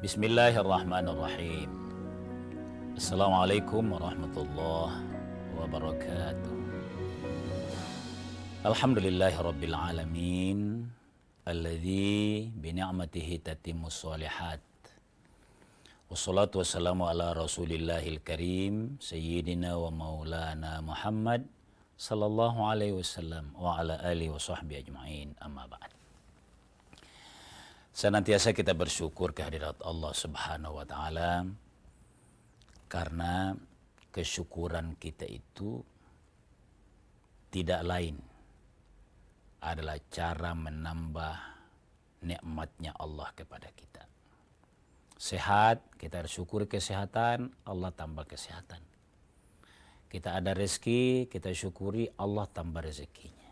Bismillahirrahmanirrahim. Assalamualaikum warahmatullahi wabarakatuh. Alhamdulillahi rabbil alamin, alladzi bini'matihi tatimmus shalihat. Wassalatu wassalamu ala rasulillahil karim, sayyidina wa maulana Muhammad sallallahu alaihi wasallam wa ala alihi wa sahbihi ajma'in, amma ba'd. Senantiasa kita bersyukur kehadirat Allah Subhanahu wa Ta'ala, karena kesyukuran kita itu tidak lain adalah cara menambah nikmatnya Allah kepada kita. Sehat, kita bersyukur kesehatan, Allah tambah kesehatan. Kita ada rezeki, kita syukuri, Allah tambah rezekinya.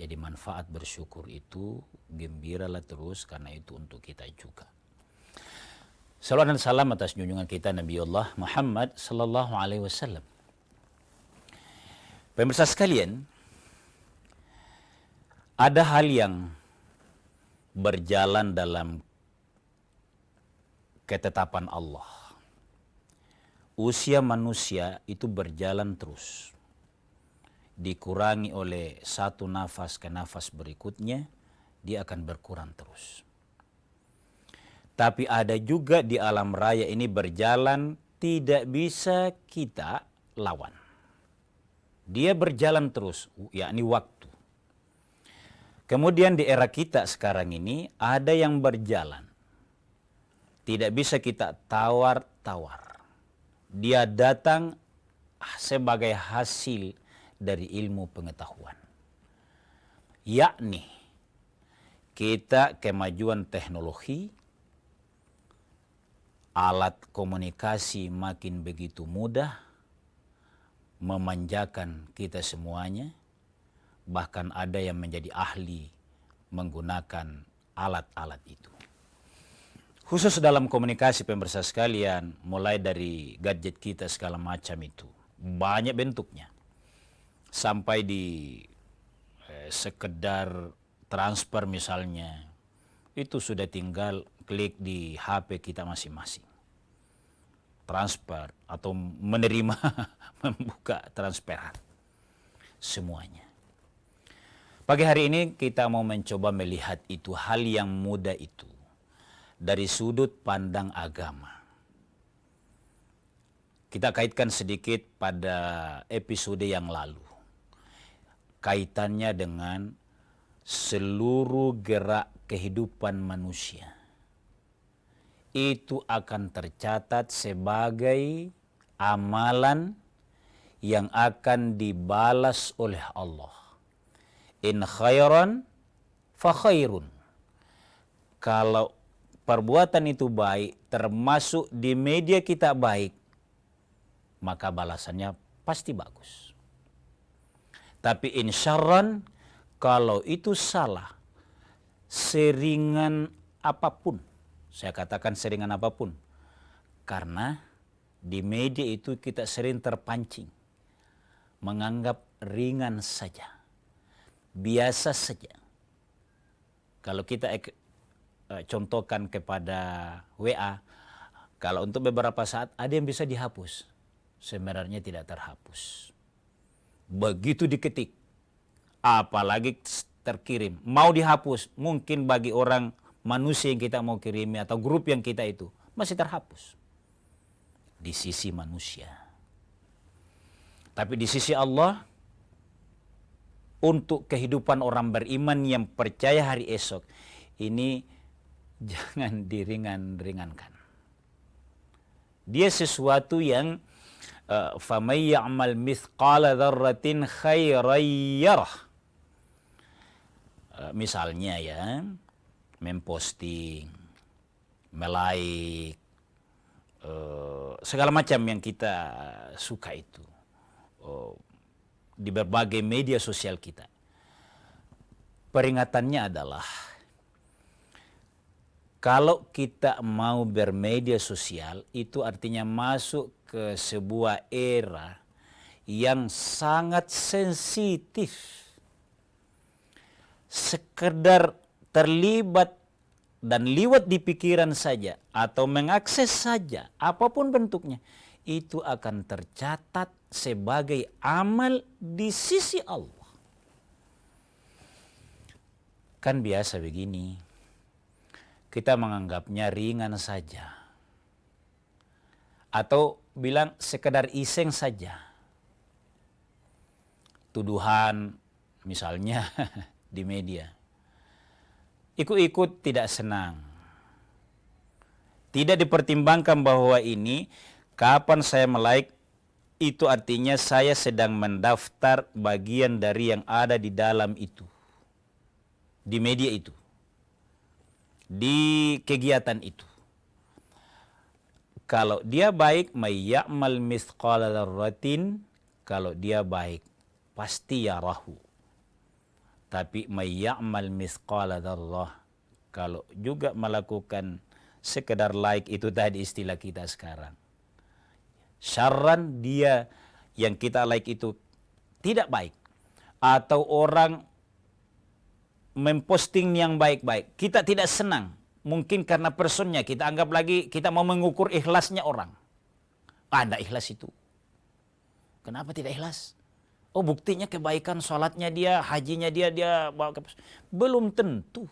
Jadi manfaat bersyukur itu, gembiralah terus, karena itu untuk kita juga. Salawat dan salam atas junjungan kita Nabiullah Muhammad sallallahu alaihi wasallam. Pemirsa sekalian, ada hal yang berjalan dalam ketetapan Allah. Usia manusia itu berjalan terus. Dikurangi oleh satu nafas ke nafas berikutnya, dia akan berkurang terus. Tapi ada juga di alam raya ini berjalan, tidak bisa kita lawan. Dia berjalan terus, yakni waktu. Kemudian di era kita sekarang ini ada yang berjalan. Tidak bisa kita tawar-tawar. Dia datang sebagai hasil dari ilmu pengetahuan. Yakni kita kemajuan teknologi, alat komunikasi makin begitu mudah, memanjakan kita semuanya, bahkan ada yang menjadi ahli menggunakan alat-alat itu. Khusus dalam komunikasi pemirsa sekalian, mulai dari gadget kita segala macam itu, banyak bentuknya. Sampai di sekedar transfer misalnya, itu sudah tinggal klik di HP kita masing-masing. Transfer atau menerima, membuka transferan. Semuanya. Pagi hari ini kita mau mencoba melihat itu, hal yang mudah itu, dari sudut pandang agama. Kita kaitkan sedikit pada episode yang lalu. Kaitannya dengan seluruh gerak kehidupan manusia. Itu akan tercatat sebagai amalan yang akan dibalas oleh Allah. In khairan fa khairun. Kalau perbuatan itu baik, termasuk di media kita baik, maka balasannya pasti bagus. Tapi in syarran, kalau itu salah, seringan apapun, saya katakan seringan apapun, karena di media itu kita sering terpancing, menganggap ringan saja, biasa saja. Kalau kita contohkan kepada WA, kalau untuk beberapa saat ada yang bisa dihapus, sebenarnya tidak terhapus. Begitu diketik, apalagi terkirim, mau dihapus, mungkin bagi orang manusia yang kita mau kirimi atau grup yang kita itu masih terhapus di sisi manusia. Tapi di sisi Allah, untuk kehidupan orang beriman yang percaya hari esok, ini jangan diringan-ringankan. Dia sesuatu yang فَمَنْ يَعْمَلْ مِثْقَالَ ذَرَّةٍ خَيْرًا يَرَهُ. Misalnya ya, memposting, melike, segala macam yang kita suka itu di berbagai media sosial kita. Peringatannya adalah, kalau kita mau bermedia sosial, itu artinya masuk ke sebuah era yang sangat sensitif. Sekedar terlibat dan liwat di pikiran saja atau mengakses saja apapun bentuknya, itu akan tercatat sebagai amal di sisi Allah. Kan biasa begini, kita menganggapnya ringan saja atau bilang sekedar iseng saja. Tuduhan misalnya di media, ikut-ikut tidak senang. Tidak dipertimbangkan bahwa ini kapan saya melike, itu artinya saya sedang mendaftar bagian dari yang ada di dalam itu, di media itu, di kegiatan itu. Kalau dia baik, may ya'mal mithqala dzarratin, kalau dia baik pasti yarahu. Tapi may ya'mal mithqala dzarrah, kalau juga melakukan sekedar like, itu tadi istilah kita sekarang, syarran, dia yang kita like itu tidak baik, atau orang memposting yang baik-baik, kita tidak senang, mungkin karena personnya, kita anggap lagi kita mau mengukur ikhlasnya orang. Ada ikhlas itu. Kenapa tidak ikhlas? Oh, buktinya kebaikan sholatnya dia, hajinya dia bawa ke... Belum tentu.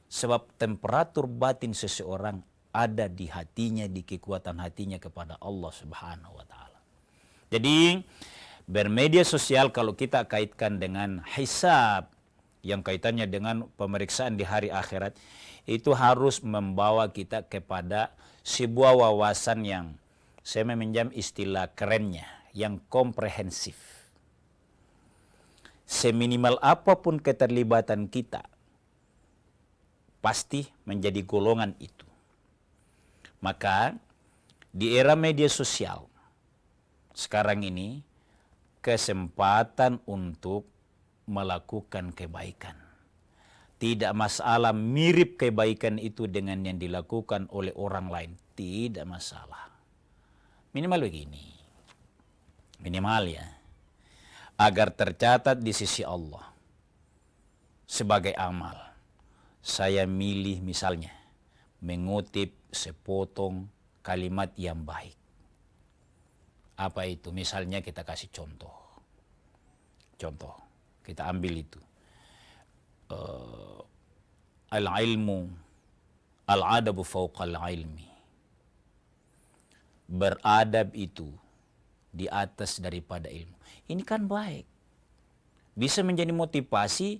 Sebab temperatur batin seseorang ada di hatinya, di kekuatan hatinya kepada Allah Subhanahu wa taala. Jadi bermedia sosial kalau kita kaitkan dengan hisab, yang kaitannya dengan pemeriksaan di hari akhirat, itu harus membawa kita kepada sebuah wawasan yang, saya meminjam istilah kerennya, yang komprehensif. Seminimal apapun keterlibatan kita, pasti menjadi golongan itu. Maka di era media sosial sekarang ini, kesempatan untuk melakukan kebaikan. Tidak masalah mirip kebaikan itu dengan yang dilakukan oleh orang lain. Tidak masalah. Minimal begini. Minimal ya. Agar tercatat di sisi Allah sebagai amal. Saya milih misalnya mengutip sepotong kalimat yang baik. Apa itu? Misalnya kita kasih contoh. Kita ambil itu. Al-ilmu, al-adabu fawqal ilmi. Beradab itu di atas daripada ilmu. Ini kan baik. Bisa menjadi motivasi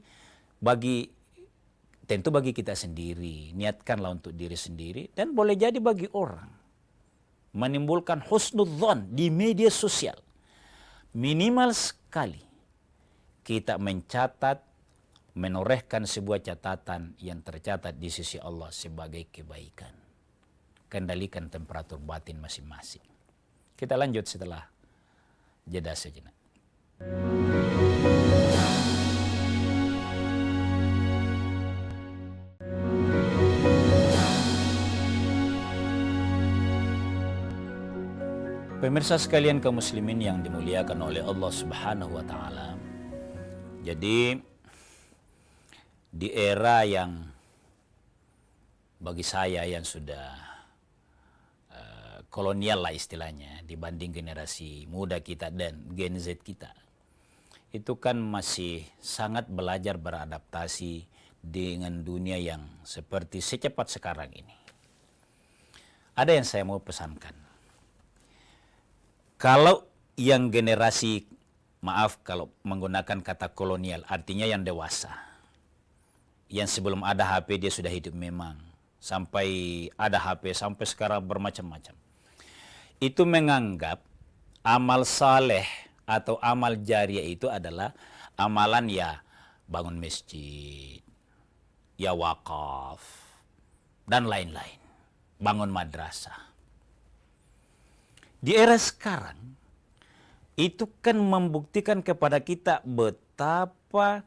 tentu bagi kita sendiri. Niatkanlah untuk diri sendiri, dan boleh jadi bagi orang. Menimbulkan husnudzon di media sosial. Minimal sekali kita mencatat, menorehkan sebuah catatan yang tercatat di sisi Allah sebagai kebaikan. Kendalikan temperatur batin masing-masing. Kita lanjut setelah jeda sejenak. Pemirsa sekalian kaum muslimin yang dimuliakan oleh Allah Subhanahu wa taala. Jadi di era yang bagi saya yang sudah kolonial lah istilahnya dibanding generasi muda kita dan Gen Z kita, itu kan masih sangat belajar beradaptasi dengan dunia yang seperti secepat sekarang ini. Ada yang saya mau pesankan. Kalau yang generasi, maaf kalau menggunakan kata kolonial, artinya yang dewasa. Yang sebelum ada HP dia sudah hidup memang. Sampai ada HP, sampai sekarang bermacam-macam. Itu menganggap amal saleh atau amal jariah itu adalah amalan ya bangun masjid, ya wakaf, dan lain-lain. Bangun madrasah. Di era sekarang, itu kan membuktikan kepada kita betapa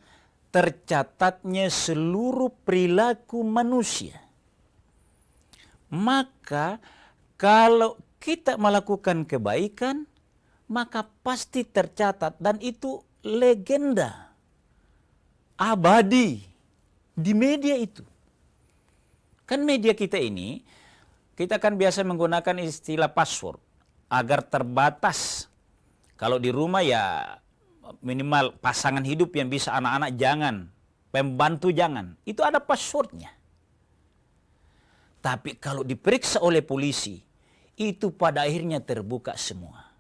tercatatnya seluruh perilaku manusia. Maka kalau kita melakukan kebaikan, maka pasti tercatat, dan itu legenda abadi di media itu. Kan media kita ini, kita kan biasa menggunakan istilah password agar terbatas. Kalau di rumah ya minimal pasangan hidup yang bisa, anak-anak jangan, pembantu jangan. Itu ada passwordnya. Tapi kalau diperiksa oleh polisi, itu pada akhirnya terbuka semua.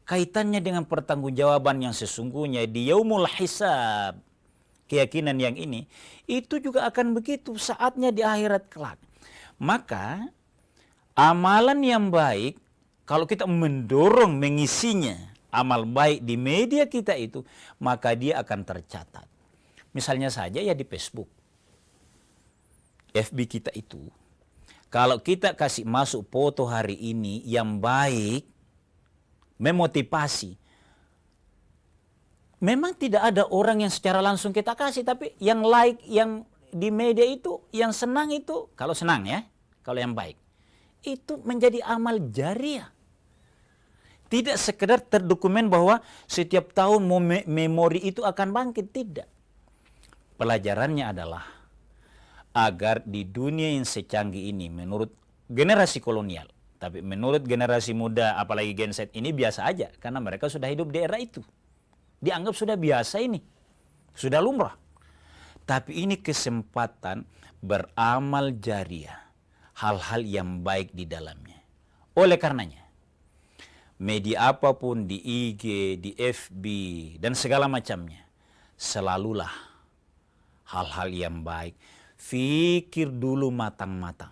Kaitannya dengan pertanggungjawaban yang sesungguhnya di yaumul hisab. Keyakinan yang ini, itu juga akan begitu saatnya di akhirat kelak. Maka amalan yang baik, kalau kita mendorong mengisinya, amal baik di media kita itu, maka dia akan tercatat. Misalnya saja ya di Facebook, FB kita itu, kalau kita kasih masuk foto hari ini yang baik, memotivasi, memang tidak ada orang yang secara langsung kita kasih, tapi yang like, yang di media itu, yang senang itu, kalau senang ya, kalau yang baik, itu menjadi amal jariah. Tidak sekedar terdokumen bahwa setiap tahun memori itu akan bangkit, tidak. Pelajarannya adalah agar di dunia yang secanggih ini, menurut generasi kolonial, tapi menurut generasi muda, apalagi Gen Z ini biasa aja, karena mereka sudah hidup di era itu. Dianggap sudah biasa ini, sudah lumrah. Tapi ini kesempatan beramal jariah, hal-hal yang baik di dalamnya. Oleh karenanya, media apapun di IG, di FB, dan segala macamnya, selalulah hal-hal yang baik. Fikir dulu matang-matang.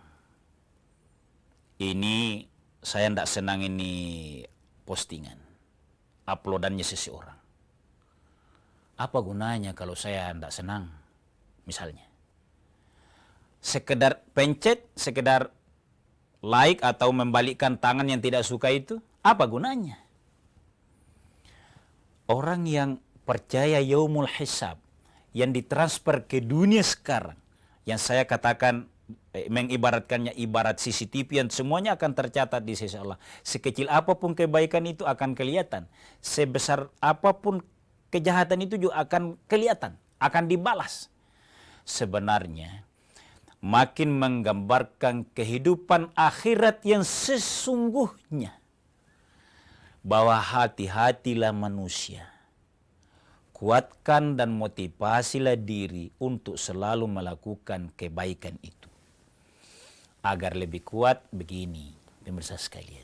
Ini saya tidak senang ini postingan, uploadannya seseorang. Apa gunanya kalau saya tidak senang? Misalnya, sekedar pencet, sekedar like atau membalikkan tangan yang tidak suka itu, apa gunanya? Orang yang percaya yaumul hisab, yang ditransfer ke dunia sekarang, yang saya katakan mengibaratkannya ibarat CCTV yang semuanya akan tercatat di sisi Allah. Sekecil apapun kebaikan itu akan kelihatan. Sebesar apapun kejahatan itu juga akan kelihatan, akan dibalas. Sebenarnya makin menggambarkan kehidupan akhirat yang sesungguhnya. Bahwa hati-hatilah manusia. Kuatkan dan motivasilah diri untuk selalu melakukan kebaikan itu. Agar lebih kuat begini, pemirsa sekalian.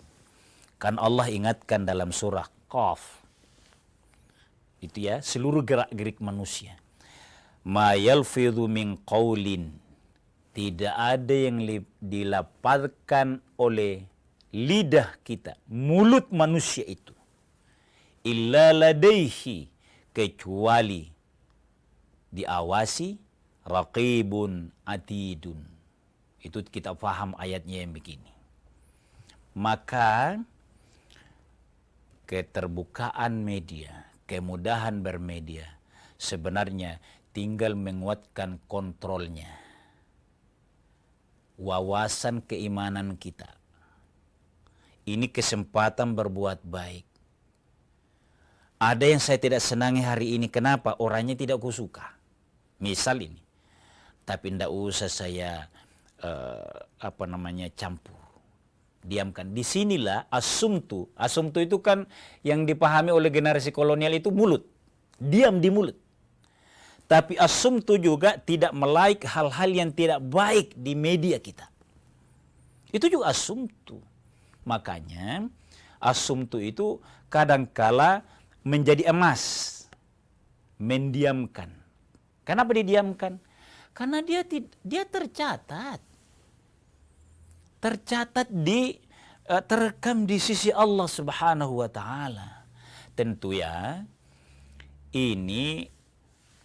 Kan Allah ingatkan dalam surah Qaf. Itu ya, seluruh gerak-gerik manusia. Ma yalfidhu min qawlin. Tidak ada yang dilapatkan oleh lidah kita, mulut manusia itu. Illa ladaihi, kecuali diawasi raqibun atidun. Itu kita paham ayatnya yang begini. Maka keterbukaan media, kemudahan bermedia, sebenarnya tinggal menguatkan kontrolnya. Wawasan keimanan kita. Ini kesempatan berbuat baik. Ada yang saya tidak senangi hari ini, kenapa? Orangnya tidak kusuka. Misal ini. Tapi tidak usah saya campur. Diamkan. Disinilah asumtu. Asumtu itu kan yang dipahami oleh generasi kolonial itu mulut. Diam di mulut. Tapi asumtu juga tidak melike hal-hal yang tidak baik di media kita. Itu juga asumtu. Makanya asumtu itu kadangkala menjadi emas. Mendiamkan. Kenapa didiamkan? Karena dia tercatat. Tercatat terekam di sisi Allah Subhanahu wa taala. Tentu ya, ini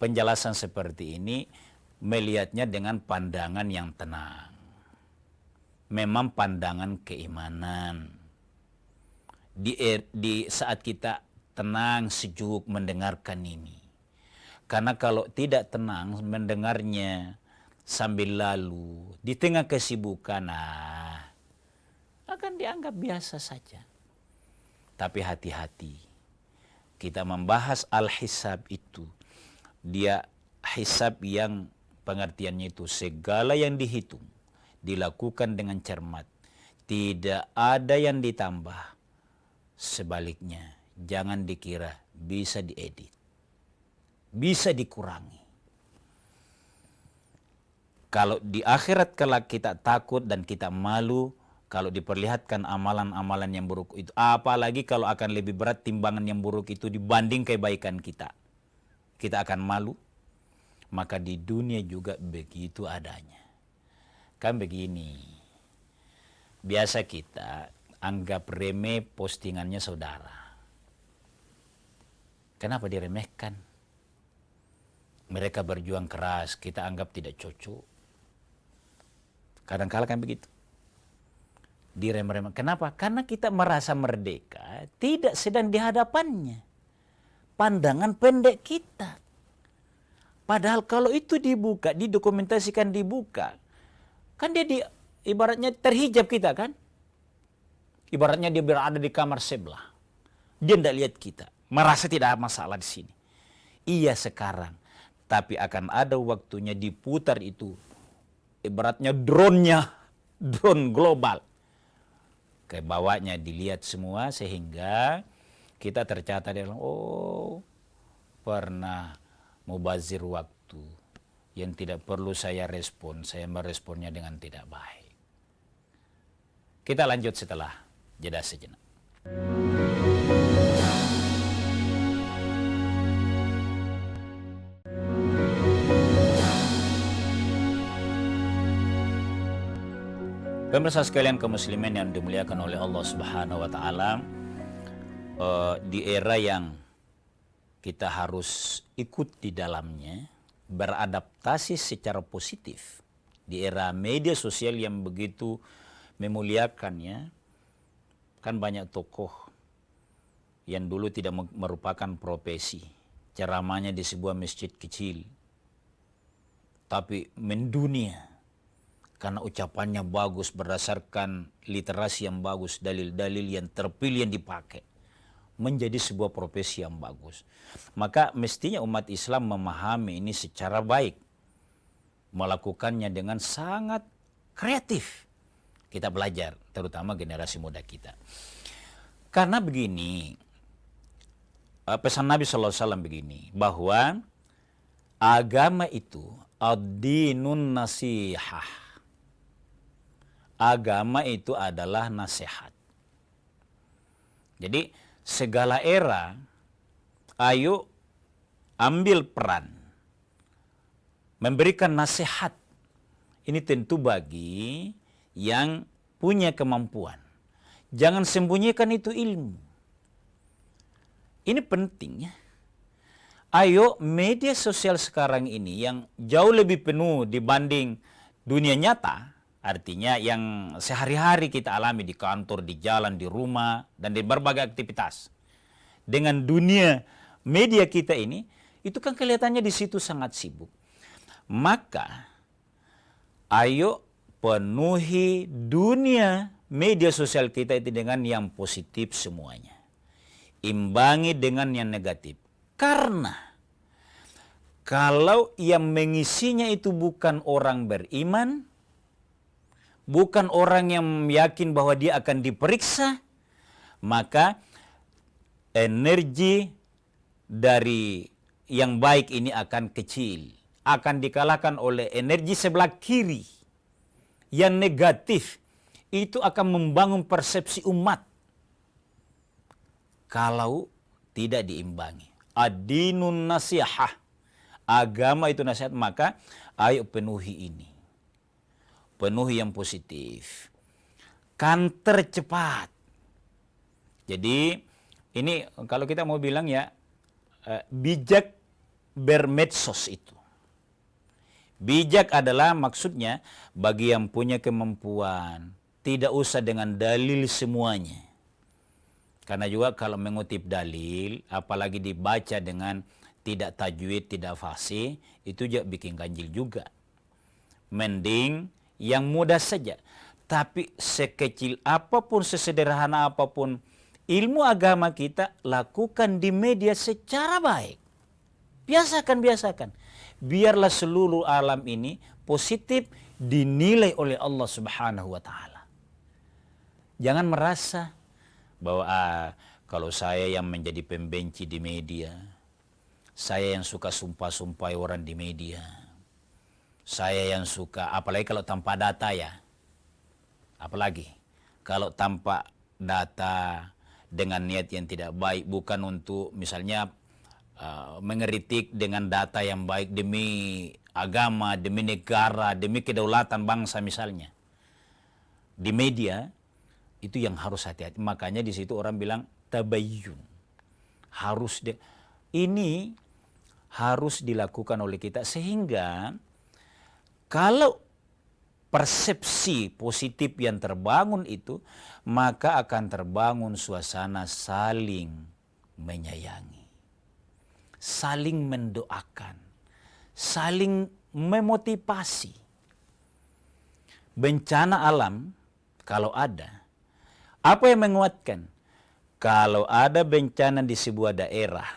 penjelasan seperti ini melihatnya dengan pandangan yang tenang. Memang pandangan keimanan. Di saat kita tenang, sejuk mendengarkan ini. Karena kalau tidak tenang mendengarnya sambil lalu di tengah kesibukan, akan dianggap biasa saja. Tapi hati-hati. Kita membahas al-hisab itu. Dia hisab yang pengertiannya itu segala yang dihitung, dilakukan dengan cermat, tidak ada yang ditambah. Sebaliknya, jangan dikira bisa diedit, bisa dikurangi. Kalau di akhirat kelak kita takut dan kita malu kalau diperlihatkan amalan-amalan yang buruk itu, apalagi kalau akan lebih berat timbangan yang buruk itu dibanding kebaikan kita, kita akan malu. Maka di dunia juga begitu adanya. Kan begini, biasa kita anggap remeh postingannya saudara. Kenapa diremehkan? Mereka berjuang keras, kita anggap tidak cocok. Kadang-kala kan begitu. Diremeh-remeh. Kenapa? Karena kita merasa merdeka, tidak sedang di hadapannya. Pandangan pendek kita. Padahal kalau itu dibuka, didokumentasikan, dibuka, kan dia ibaratnya terhijab kita kan? Ibaratnya dia berada di kamar sebelah. Dia tidak lihat kita. Merasa tidak ada masalah di sini. Iya sekarang. Tapi akan ada waktunya diputar itu. Ibaratnya drone global. Ke bawahnya dilihat semua sehingga kita tercatat dalam, oh pernah mubazir waktu yang tidak perlu saya respon, saya meresponnya dengan tidak baik. Kita lanjut setelah jeda sejenak. Pemirsa sekalian kaum muslimin yang dimuliakan oleh Allah Subhanahu wa taala, di era yang kita harus ikut di dalamnya, beradaptasi secara positif di era media sosial yang begitu memuliakannya. Kan banyak tokoh yang dulu tidak merupakan profesi, ceramahnya di sebuah masjid kecil, tapi mendunia karena ucapannya bagus berdasarkan literasi yang bagus, dalil-dalil yang terpilih yang dipakai, menjadi sebuah profesi yang bagus. Maka mestinya umat Islam memahami ini secara baik, melakukannya dengan sangat kreatif. Kita belajar, terutama generasi muda kita. Karena begini, pesan Nabi SAW begini, bahwa agama itu ad-dinun nasihah. Agama itu adalah nasihat. Jadi segala era, ayo ambil peran memberikan nasihat. Ini tentu bagi yang punya kemampuan. Jangan sembunyikan itu ilmu. Ini pentingnya. Ayo media sosial sekarang ini yang jauh lebih penuh dibanding dunia nyata, artinya yang sehari-hari kita alami di kantor, di jalan, di rumah, dan di berbagai aktivitas. Dengan dunia media kita ini, itu kan kelihatannya di situ sangat sibuk. Maka, ayo penuhi dunia media sosial kita itu dengan yang positif semuanya. Imbangi dengan yang negatif. Karena kalau yang mengisinya itu bukan orang beriman, bukan orang yang yakin bahwa dia akan diperiksa, maka energi dari yang baik ini akan kecil. Akan dikalahkan oleh energi sebelah kiri. Yang negatif itu akan membangun persepsi umat. Kalau tidak diimbangi. Ad-dinun nasihah. Agama itu nasihat, maka ayo penuhi ini. Penuhi yang positif. Kan tercepat. Jadi ini kalau kita mau bilang ya, bijak bermedsos itu. Bijak adalah maksudnya bagi yang punya kemampuan. Tidak usah dengan dalil semuanya. Karena juga kalau mengutip dalil, apalagi dibaca dengan tidak tajwid, tidak fasih, itu juga bikin ganjil juga. Mending yang mudah saja. Tapi sekecil apapun, sesederhana apapun, ilmu agama kita lakukan di media secara baik. Biasakan. biarlah seluruh alam ini positif dinilai oleh Allah Subhanahu wa taala. Jangan merasa bahwa kalau saya yang menjadi pembenci di media, saya yang suka sumpah-sumpah orang di media, saya yang suka, apalagi kalau tanpa data ya, apalagi kalau tanpa data dengan niat yang tidak baik, bukan untuk misalnya mengeritik dengan data yang baik demi agama, demi negara, demi kedaulatan bangsa misalnya. Di media itu yang harus hati-hati. Makanya di situ orang bilang tabayyun. Ini harus dilakukan oleh kita sehingga kalau persepsi positif yang terbangun itu, maka akan terbangun suasana saling menyayangi, saling mendoakan, saling memotivasi. Bencana alam kalau ada, apa yang menguatkan? Kalau ada bencana di sebuah daerah,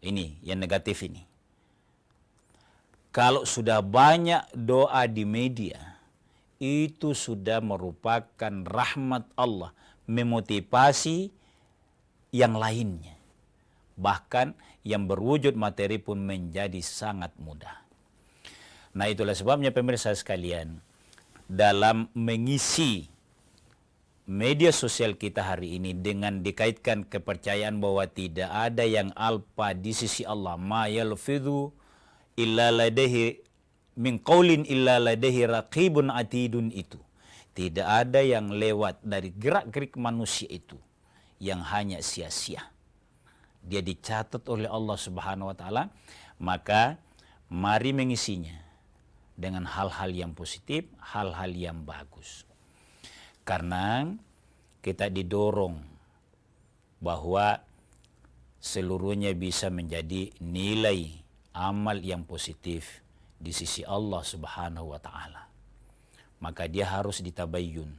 ini yang negatif ini. Kalau sudah banyak doa di media, itu sudah merupakan rahmat Allah, memotivasi yang lainnya. Bahkan yang berwujud materi pun menjadi sangat mudah. Nah, itulah sebabnya pemirsa sekalian, dalam mengisi media sosial kita hari ini dengan dikaitkan kepercayaan bahwa tidak ada yang alpa di sisi Allah, ma yalfidhu illa ladaihi min qaulin illa ladaihi raqibun atidun, itu tidak ada yang lewat dari gerak-gerik manusia itu yang hanya sia-sia. Dia dicatat oleh Allah Subhanahu wa taala, maka mari mengisinya dengan hal-hal yang positif, hal-hal yang bagus. Karena kita didorong bahwa seluruhnya bisa menjadi nilai amal yang positif di sisi Allah Subhanahu wa taala. Maka dia harus ditabayyun.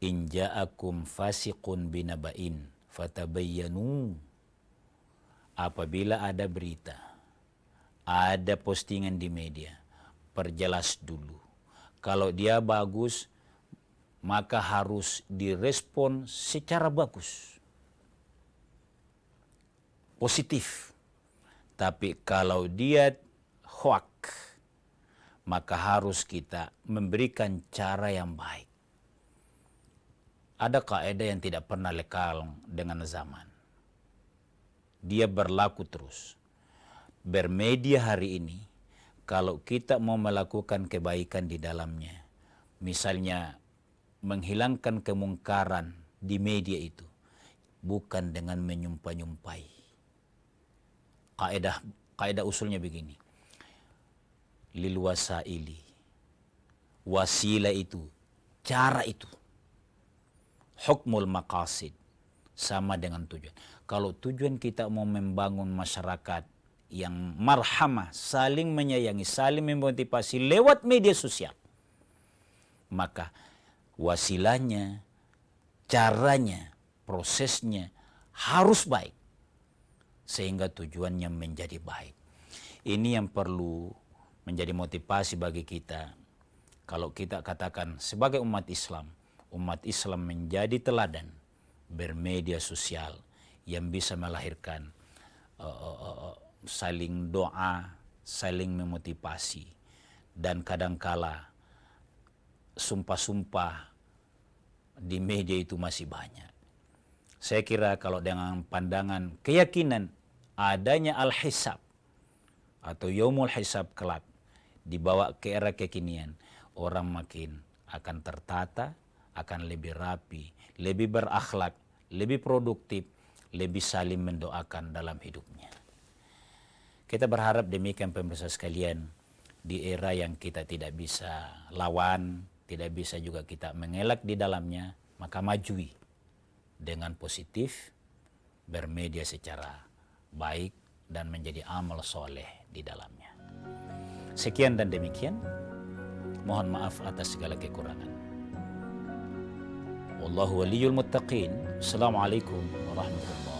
In ja'akum fasiqun binaba'in fatabayyanu. Apabila ada berita, ada postingan di media, perjelas dulu. Kalau dia bagus, maka harus direspon secara bagus, positif. Tapi kalau dia hoak, maka harus kita memberikan cara yang baik. Ada kaidah yang tidak pernah lekang dengan zaman. Dia berlaku terus. Bermedia hari ini, kalau kita mau melakukan kebaikan di dalamnya, misalnya menghilangkan kemungkaran di media itu, bukan dengan menyumpah-nyumpai. Kaidah usulnya begini. Lil wasaili. Wasilah itu, cara itu. Hukmul maqasid. Sama dengan tujuan. Kalau tujuan kita mau membangun masyarakat yang marhamah, saling menyayangi, saling memotivasi lewat media sosial, maka wasilahnya, caranya, prosesnya harus baik sehingga tujuannya menjadi baik. Ini yang perlu menjadi motivasi bagi kita. Kalau kita katakan sebagai umat Islam menjadi teladan bermedia sosial yang bisa melahirkan saling doa, saling memotivasi, dan kadangkala sumpah-sumpah di media itu masih banyak. Saya kira kalau dengan pandangan keyakinan adanya al-hisab atau yaumul hisab kelak dibawa ke era kekinian, orang makin akan tertata, akan lebih rapi, lebih berakhlak, lebih produktif, lebih saling mendoakan dalam hidupnya. Kita berharap demikian pemirsa sekalian, di era yang kita tidak bisa lawan, tidak bisa juga kita mengelak di dalamnya, maka majui dengan positif, bermedia secara baik, dan menjadi amal soleh di dalamnya. Sekian dan demikian, mohon maaf atas segala kekurangan. Wallahu waliyul muttaqin. Assalamualaikum warahmatullahi wabarakatuh.